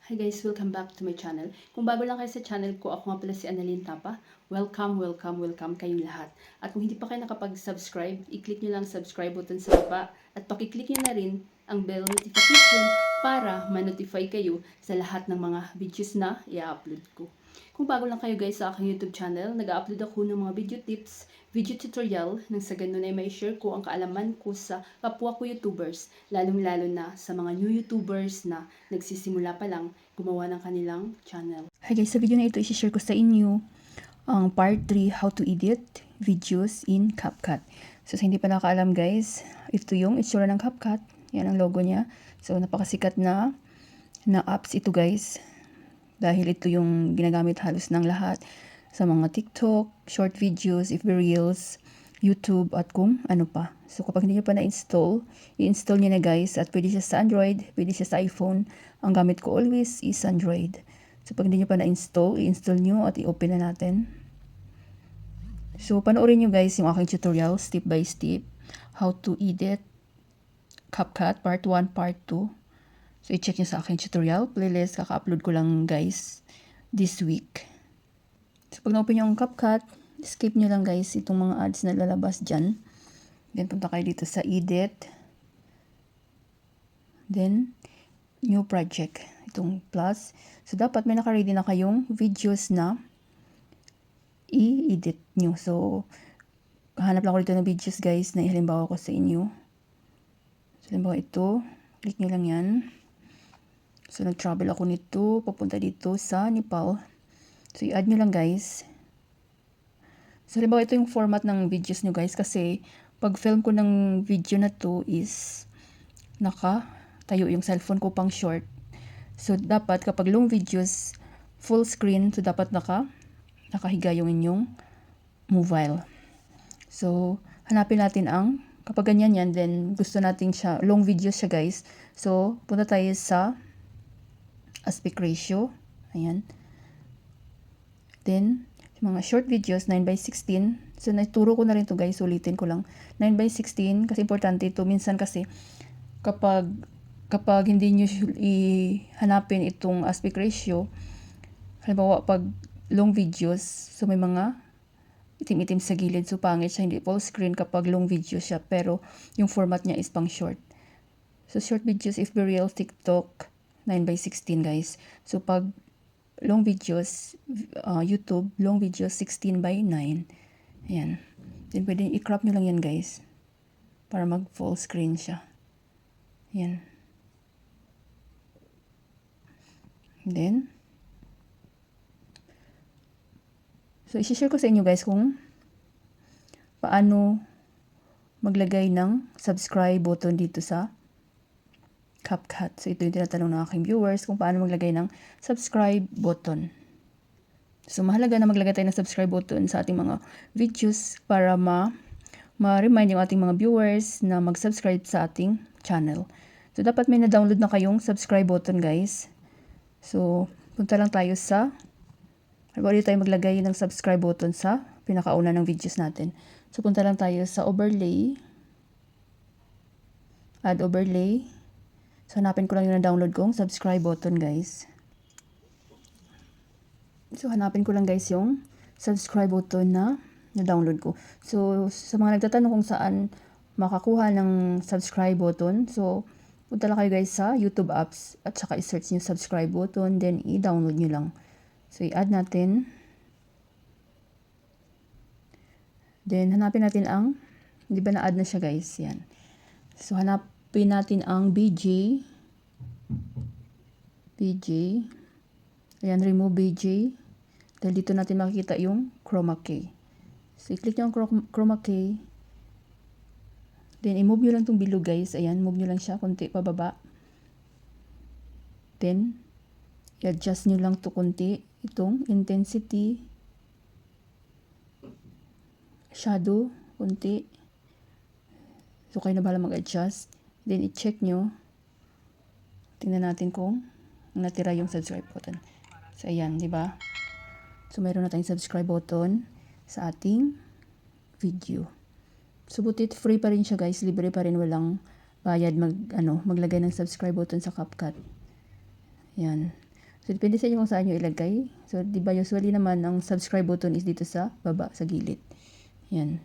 Hi guys, welcome back to my channel. Kung bago lang kayo sa channel ko, ako nga pala si Annalyn Tapa. Welcome kayong lahat. At kung hindi pa kayo nakapag-subscribe, i-click nyo lang subscribe button sa baba at paki-click nyo na rin ang bell notification para ma-notify kayo sa lahat ng mga videos na i-upload ko. Kung bago lang kayo guys sa aking YouTube channel, nag-upload ako ng mga video tips, video tutorial nang sa ganun ay may share ko ang kaalaman ko sa kapwa ko YouTubers, lalong-lalo na sa mga new YouTubers na nagsisimula pa lang gumawa ng kanilang channel. Hi guys, sa video na ito i-share ko sa inyo ang part 3, how to edit videos in CapCut. So sa hindi pa nakaalam guys, ito yung itsura ng CapCut. Yan ang logo niya. So napakasikat na apps ito guys. Dahil ito yung ginagamit halos ng lahat sa mga TikTok, short videos, FB Reels, YouTube at kung ano pa. So kapag hindi nyo pa na-install, i-install nyo na guys at pwede siya sa Android, pwede siya sa iPhone. Ang gamit ko always is Android. So pag hindi nyo pa na-install, i-install nyo at i-open na natin. So panoorin nyo guys yung aking tutorial step by step how to edit CapCut part 1, part 2. So i-check nyo sa aking tutorial playlist, kaka-upload ko lang guys this week. So pag na-open nyo ang CapCut, skip nyo lang guys itong mga ads na lalabas dyan. Then punta kayo dito sa edit. Then new project, itong plus. So dapat may naka-ready na kayong videos na i-edit nyo. So hanap lang ako dito ng videos guys na ihalimbawa ko sa inyo. So halimbawa ito, click nyo lang yan. So nag-travel ako nito, papunta dito sa Nepal. So i-add nyo lang guys. So halimbawa ito yung format ng videos nyo guys kasi pag film ko ng video na to is tayo yung cellphone ko pang short. So dapat kapag long videos full screen, so dapat nakahiga yung inyong mobile. So hanapin natin ang kapag ganyan yan, then gusto natin siya long videos siya guys. So punta tayo sa aspect ratio. Ayan. Then mga short videos 9:16. So naturo ko na rin to guys, ulitin ko lang. 9:16 kasi importante ito minsan kasi kapag hindi niyo hanapin itong aspect ratio, halimbawa pag long videos, so may mga itim-itim sa gilid, so pangit siya, hindi full screen kapag long video siya, pero yung format niya is pang short. So short videos, FB Reels, TikTok, 9:16 guys. So pag long videos, YouTube, long videos 16:9. Ayan. Then pwede i-crop nyo lang yan guys para mag full screen siya. Ayan. Then so i-share ko sa inyo guys kung paano maglagay ng subscribe button dito sa CapCut. So ito yung tinatanong ng aking viewers kung paano maglagay ng subscribe button. So mahalaga na maglagay tayo ng subscribe button sa ating mga videos para ma-remind yung ating mga viewers na mag-subscribe sa ating channel. So dapat may na-download na kayong subscribe button guys. So punta lang tayo sa bago tayo maglagay ng subscribe button sa pinakauna ng videos natin. So punta lang tayo sa overlay, add overlay. So hanapin ko lang yung na-download kong subscribe button guys. So hanapin ko lang guys yung subscribe button na na-download ko. So sa mga nagtatanong kung saan makakuha ng subscribe button, so punta lang kayo guys sa YouTube apps at saka i-search nyo subscribe button, then i-download nyo lang. So i-add natin. Then hanapin natin ang, di ba na-add na siya guys, yan. So hanapin natin ang BJ. Ayan, remove BJ. Dahil dito natin makikita yung chroma key. So i-click nyo ang chroma key. Then, i-move nyo lang itong below guys. Ayan, move nyo lang siya konti pababa. Then, i-adjust nyo lang ito konti. Itong intensity. Shadow, konti. So, kayo na bahala mag-adjust. Then, i-check nyo. Tingnan natin kung natira yung subscribe button. So, ayan, di ba? So, mayroon na tayong subscribe button sa ating video. So, butit free pa rin siya guys, libre pa rin, walang bayad maglagay ng subscribe button sa CapCut. Yan. So, depende sa inyo kung saan nyo ilagay. So, di ba usually naman, ang subscribe button is dito sa baba, sa gilid. Yan.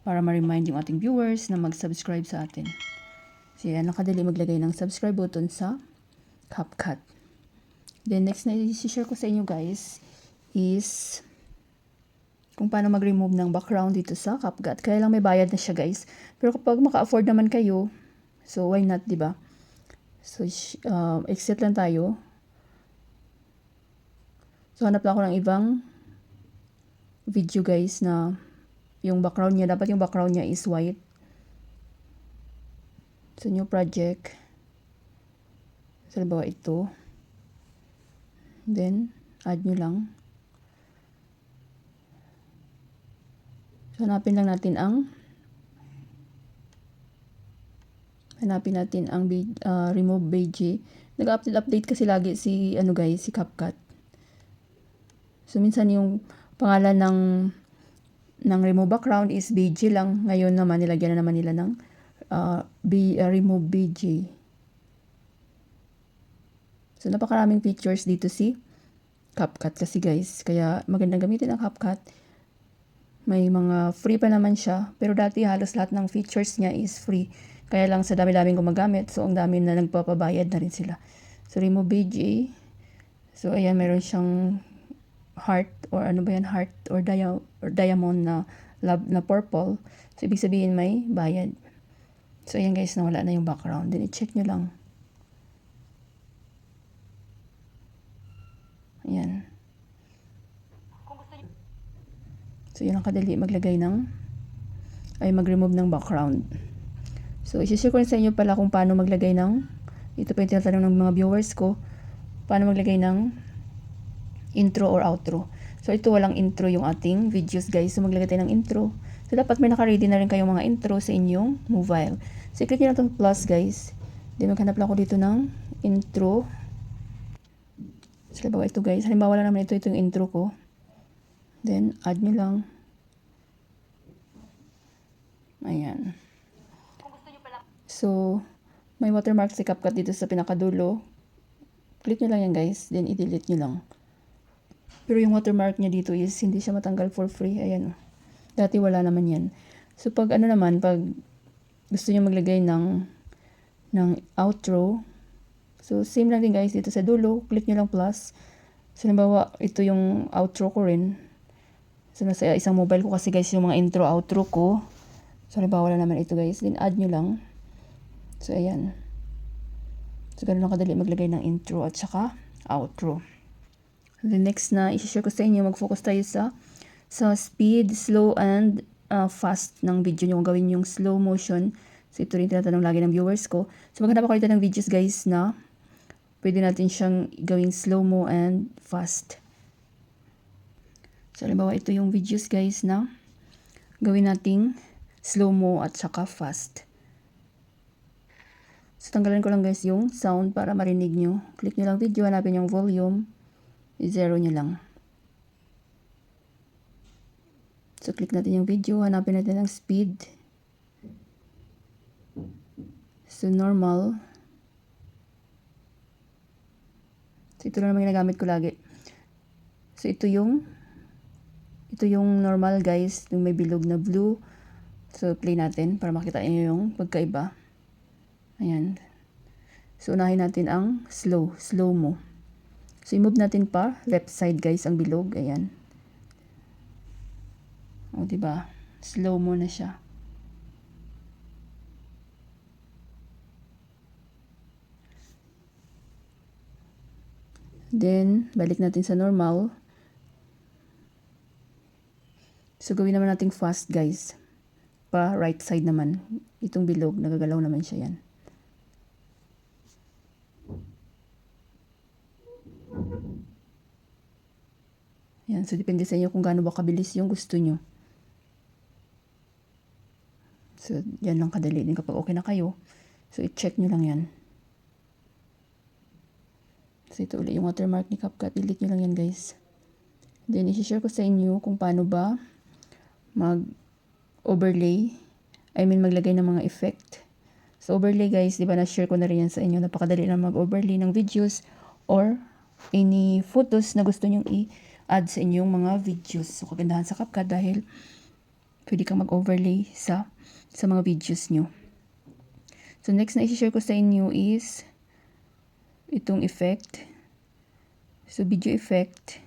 Para ma-remind yung ating viewers na mag-subscribe sa atin. So, yan. Nakadali maglagay ng subscribe button sa CapCut. Then, next na i-share ko sa inyo guys is kung paano mag-remove ng background dito sa CapCut. Kaya lang may bayad na siya guys. Pero kapag maka-afford naman kayo, so why not, di ba? So, exit lang tayo. So, hanap lang ako ng ibang video guys na yung background niya, dapat yung background niya is white. So, new project. So, halimbawa ito. Then, add nyo lang. So, hanapin natin ang remove BG. Nag-update kasi lagi si si CapCut. So minsan yung pangalan ng remove background is BG lang. Ngayon naman nilagyan na naman nila ng remove BG. So napakaraming features dito si CapCut kasi guys. Kaya magandang gamitin ang CapCut. May mga free pa naman siya. Pero dati halos lahat ng features niya is free. Kaya lang sa dami-daming gumagamit. So, ang dami na nagpapabayad na rin sila. So, remove BG. So, ayan, meron siyang heart or ano ba yan? Heart or diamond na love na purple. So, ibig sabihin may bayad. So, ayan guys, nawala na yung background. Then, i-check nyo lang. Ayan. So, yun ang kadali maglagay mag-remove ng background. So, isi-share ko rin sa inyo pala kung paano maglagay ito pa yung tinatanong ng mga viewers ko, paano maglagay ng intro or outro. So, ito walang intro yung ating videos guys. So, maglagay tayo ng intro. So, dapat may naka-ready na rin kayong mga intro sa inyong mobile. So, i-click nyo na itong plus guys. Then, maghanap lang ako dito ng intro. So, halimbawa ito guys. Halimbawa lang naman ito yung intro ko. Then, add nyo lang. Ayan. So, may watermark si CapCut dito sa pinakadulo. Click nyo lang yan guys. Then, i-delete nyo lang. Pero yung watermark niya dito is hindi siya matanggal for free. Ayan. Dati wala naman yan. So, pag gusto nyo maglagay ng outro. So, same lang din guys. Dito sa dulo, click nyo lang plus. So, halimbawa, ito yung outro ko rin. So, nasa isang mobile ko kasi guys yung mga intro, outro ko. So, halimbawa wala naman ito guys. Then, add nyo lang. So, ayan. So, ganun lang kadali maglagay ng intro at saka outro. The next na i-share ko sa inyo, mag-focus tayo sa speed, slow, and fast ng video nyo. Kung gawin yung slow motion. So, ito rin tinatanong lagi ng viewers ko. So, maghanap ako dito ng videos guys na pwede natin siyang gawing slow-mo and fast. So, halimbawa ito yung videos guys na gawin nating slow-mo at saka fast. So, tanggalan ko lang guys yung sound para marinig nyo. Click nyo lang video, hanapin yung volume. I-zero nyo lang. So, click natin yung video, hanapin natin ang speed. So, normal. So, ito lang naman ginagamit ko lagi. So, ito yung normal guys, yung may bilog na blue. So, play natin para makita nyo yung pagkaiba. Ayan. So, unahin natin ang slow-mo. So, i-move natin pa left side guys ang bilog. Ayan. O, diba? Slow-mo na siya. Then, balik natin sa normal. So, gawin naman natin fast guys. Pa right side naman. Itong bilog, nagagalaw naman siya yan. Yan, so depende sa inyo kung gaano ba kabilis yung gusto nyo. So, yan lang kadali din kapag okay na kayo. So, i-check nyo lang yan. So, ito ulit yung watermark ni CapCut. Delete nyo lang yan guys. Then, i-share ko sa inyo kung paano ba mag-overlay. Maglagay ng mga effect. So, overlay guys, di ba na-share ko na rin yan sa inyo. Napakadali lang mag-overlay ng videos or any photos na gusto nyong i-add sa inyong mga videos. So, kagandahan sa CapCut dahil pwede kang mag-overlay sa mga videos nyo. So, next na i-share ko sa inyo is itong effect. So, video effect.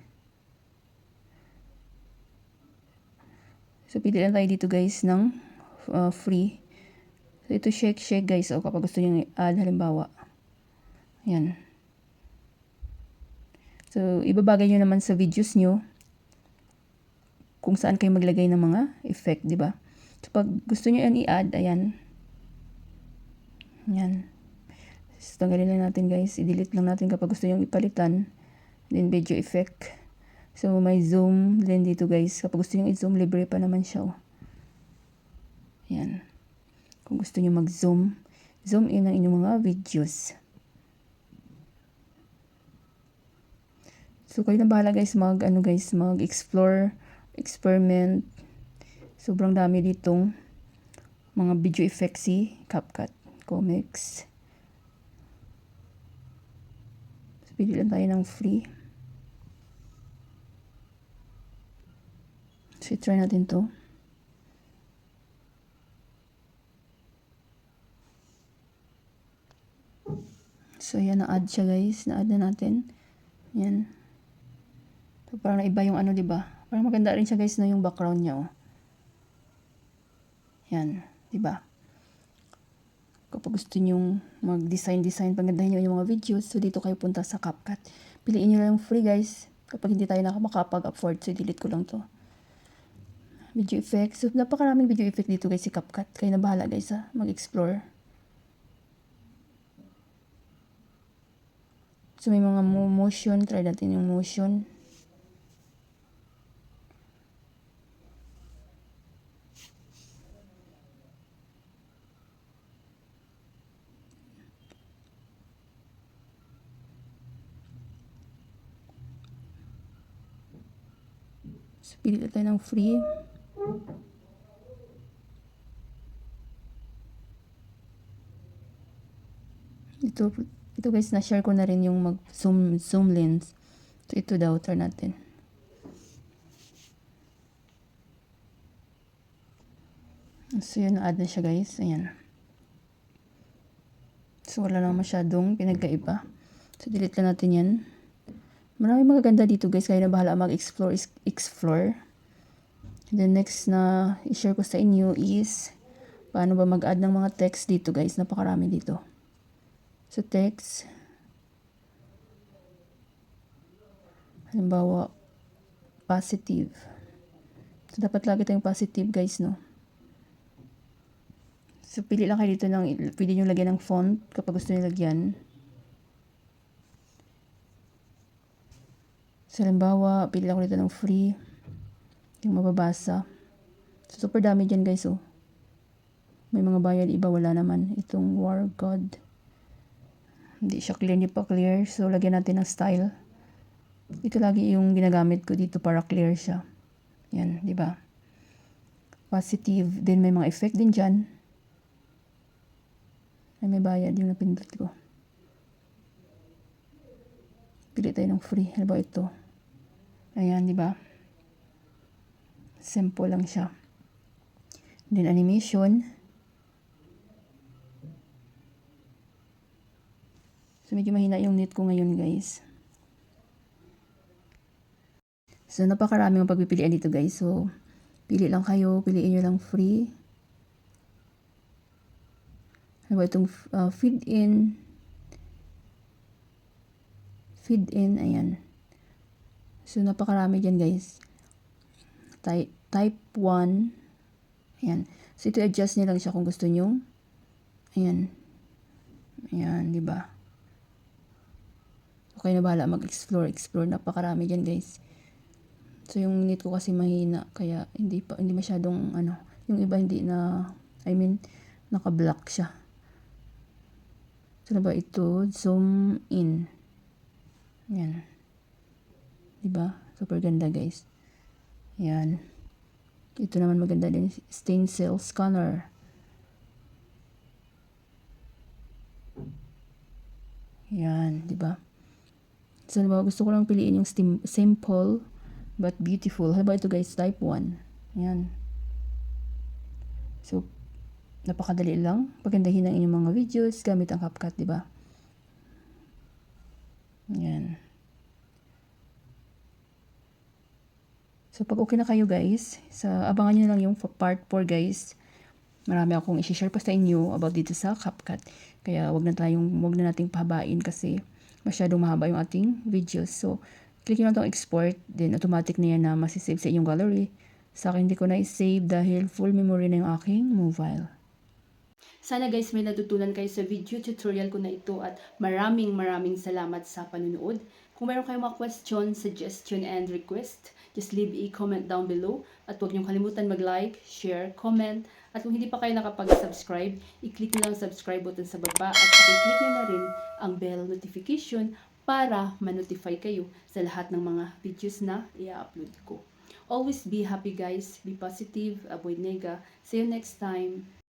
So, pili lang tayo dito guys ng free. So, ito shake guys. O, kapag gusto nyo i-add, halimbawa. Yan. So, ibabagay nyo naman sa videos nyo kung saan kayo maglagay ng mga effect, di ba? So, pag gusto nyo yan i-add, ayan. Yan. So, tanggalin lang natin guys. I-delete lang natin kapag gusto nyo ipalitan. Then, video effect. So, may zoom din dito guys. Kapag gusto nyo i-zoom, libre pa naman siya. Oh. Yan. Kung gusto nyo mag-zoom, zoom in ang inyong mga videos. So, kayo na bahala guys mag-explore, experiment. Sobrang dami ditong mga video effects si CapCut Comics. So, pili lang tayo ng free. So, try natin to. So, yan, na-add siya guys. Na-add na natin. Yan. So, parang naiba yung ano, diba? Parang maganda rin siya guys na yung background niya, oh. Yan, diba? Kapag gusto nyong mag-design, pagandahin nyo yung mga videos, so dito kayo punta sa CapCut. Piliin nyo lang yung free guys. Kapag hindi tayo makakapag-afford, so delete ko lang to. Video effects. So, napakaraming video effect dito guys si CapCut. Kayo na bahala guys ha, mag-explore. So, may mga motion. Try natin yung motion. So, pili tayo ng free. Ito guys, na-share ko na rin yung mag-zoom lens. So, ito daw, try natin. So, yun, na-add na siya guys. Ayan. So, wala lang masyadong pinagkaiba. So, delete lang natin yan. Maraming magaganda dito guys. Kaya na bahala mag-explore. And then next na i-share ko sa inyo is paano ba mag-add ng mga text dito guys. Napakarami dito. So, text. Halimbawa, positive. So, dapat lagi tayong positive guys, no? So, pili lang kayo dito ng, pwede nyo lagyan ng font kapag gusto nyo lagyan. So, halimbawa, pili lang ko dito ng free. Yung mababasa. So, super dami dyan guys, oh. May mga bayad, iba wala naman. Itong War God. Hindi siya clear, hindi pa clear. So, lagyan natin ng style. Ito lagi yung ginagamit ko dito para clear siya. Yan, di ba? Positive. Then, may mga effect din dyan. Ay, may bayad yung napindot ko. Pili tayo ng free. Halimbawa ito. Ayan, di ba? Simple lang siya. Then, animation. So, medyo mahina yung net ko ngayon, guys. So, napakaraming pagpipilian dito, guys. So, pili lang kayo. Piliin nyo lang free. Halimbawa itong feed in. Feed in, ayan. So, napakarami dyan, guys. Type 1. Ayan. So, ito adjust nyo lang siya kung gusto nyo. Ayan. Ayan, di ba? Okay na bahala mag-explore. Napakarami dyan, guys. So, yung net ko kasi mahina. Kaya, hindi masyadong, yung iba hindi na, naka-block siya. So, na ba ito? Zoom in. Ayan. Diba? Super ganda, guys. Ayan. Ito naman maganda din. Stencil scanner. Ayan. Diba? So, halimbawa, gusto ko lang piliin yung simple but beautiful. Halimbawa, ito guys, type 1. Ayan. So, napakadali lang. Pagandahin ang inyong mga videos gamit ang CapCut, di ba? Ayan. So, pag okay na kayo guys, abangan nyo lang yung part 4 guys. Marami akong i-share pa sa inyo about dito sa CapCut. Kaya wag na nating pahabain kasi masyadong mahaba yung ating videos. So, click nyo lang itong export. Then, automatic na yan na masisave sa inyong gallery. Sa akin, hindi ko na i-save dahil full memory na yung aking mobile. Sana guys may natutunan kayo sa video tutorial ko na ito at maraming salamat sa panunood. Kung meron kayong mga question, suggestion, and request, just leave a comment down below. At huwag niyong kalimutan mag-like, share, comment. At kung hindi pa kayo nakapag-subscribe, i-click nyo lang subscribe button sa baba at i-click nyo na rin ang bell notification para ma-notify kayo sa lahat ng mga videos na i-upload ko. Always be happy guys, be positive, avoid nega. See you next time.